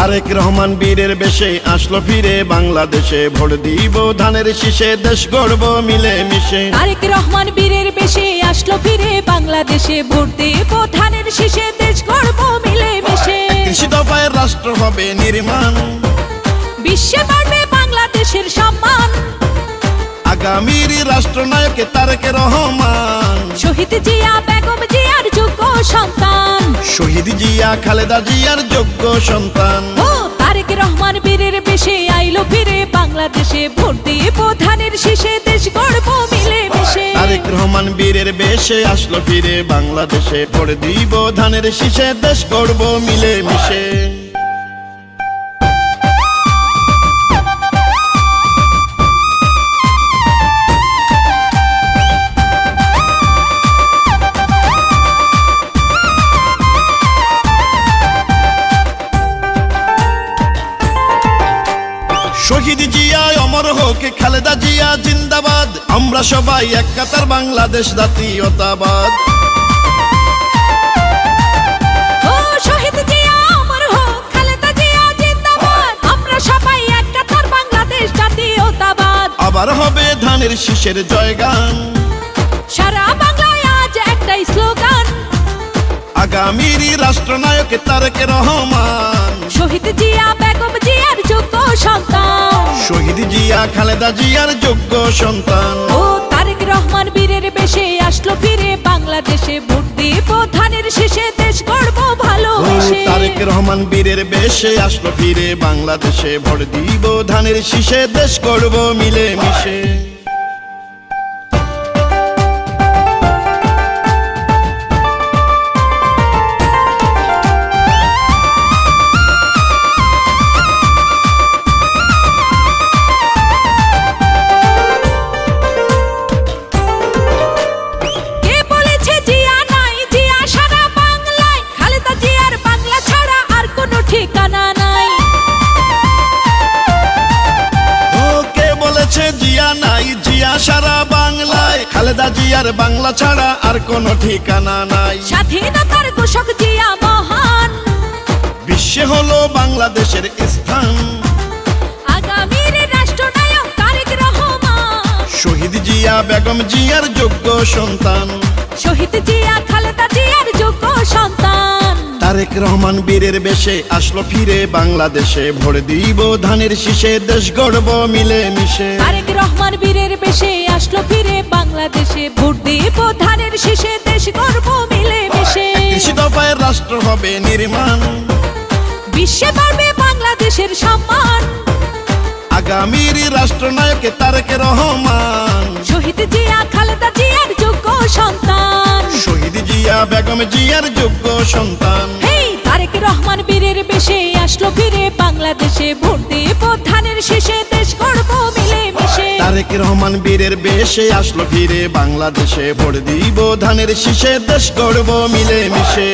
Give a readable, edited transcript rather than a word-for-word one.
তারেক রহমান বীরের বেশে আসলো ফিরে বাংলাদেশে, ভোট দিব ধানের শীষে, দেশ গড়ব মিলে মিশে। তারেক রহমান বীরের বেশে আসলো ফিরে বাংলাদেশে, ভোট দেব ধানের শীষে, দেশ গড়ব মিলে মিশে। ৩১ দফায় রাষ্ট্র হবে নির্মাণ, বিশ্বে বাড়বে বাংলাদেশের সম্মান। আগামীর রাষ্ট্রনায়ক তারেক রহমান, শহীদ জিয়া বেগম জিয়ার যোগ্য সন্তান, শহীদ জিয়া খালেদা জিয়ার যোগ্য সন্তান। ও তারেক রহমান বীরের বেশে আইলো ফিরে বাংলাদেশে, ভোট দেব ধানের শীষে, দেশ গড়ব মিলে মিশে। তারেক রহমান বীরের বেশে আসলো ফিরে বাংলাদেশে, ভোট দিব ধানের শীষে, দেশ গড়ব মিলে মিশে। শহীদ জিয়া অমর হোক, খালেদা জিয়া জিন্দাবাদ, আমরা সবাই এক কাতার, বাংলাদেশ জাতীয়তাবাদ। ও শহীদ জিয়া অমর হোক, খালেদা জিয়া জিন্দাবাদ, আমরা সবাই এক কাতার, বাংলাদেশ জাতীয়তাবাদ। আবার হবে ধানের শীষের জয়গান, সারা বাংলায় আজ একটাই স্লোগান, আগামীর রাষ্ট্রনায়ক তারেক রহমান, শহীদ জিয়া বেগম জিয়ার যোগ্য সন্তান, শহীদ জিয়া খালেদা জিয়ার যোগ্য সন্তান। ও তারেক রহমান বীরের বেশে আসলো ফিরে বাংলাদেশে, ভোট দেব ধানের শীষে, দেশ গড়ব ভালোবেসে। তারেক রহমান বীরের বেশে আসলো ফিরে বাংলাদেশে, ভোট দিব ধানের শীষে, দেশ গড়ব মিলে মিশে। ঠিকানা নাই, ও কে বলেছে জিয়া নাই, জিয়া সারা বাংলায়, খালেদা জিয়ার বাংলা ছাড়া আর কোনো ঠিকানা নাই। স্বাধীনতার ঘোষক জিয়া মহান, বিশ্বে হলো বাংলাদেশের স্থান, আগামীর রাষ্ট্রনায়ক তারেক রহমান, শহীদ জিয়া বেগম জিয়ার যোগ্য সন্তান, শহীদ জিয়া খালেদা জিয়ার যোগ্য সন্তান। তারেক রহমান বীরের বেশে আসলো ফিরে বাংলাদেশে, ভোট দিব ধানের শীষে, দেশ গড়ব মিলে মিশে। তারেক রহমান বীরের বেশে আসলো ফিরে বাংলাদেশে, ভোট দেব ধানের শীষে, দেশ গড়ব মিলে মিশে। ৩১ দফায় রাষ্ট্র হবে নির্মাণ, বিশ্বে বাড়বে বাংলাদেশের সম্মান, আগামীর রাষ্ট্রনায়ক তারেক রহমান, শহীদ জিয়া খালেদা জিয়ার যোগ্য সন্তান, শহীদ জিয়া বেগম জিয়ার যোগ্য সন্তান। হেই তারেক রহমান বীরের বেশে আসলো ফিরে বাংলাদেশে, ভোট দেব ধানের শীষে, দেশ গড়ব মিলে মিশে। তারেক রহমান বীরের বেশে আসলো ফিরে বাংলাদেশে, ভোট দিব ধানের শীষে, দেশ গড়ব মিলে মিশে।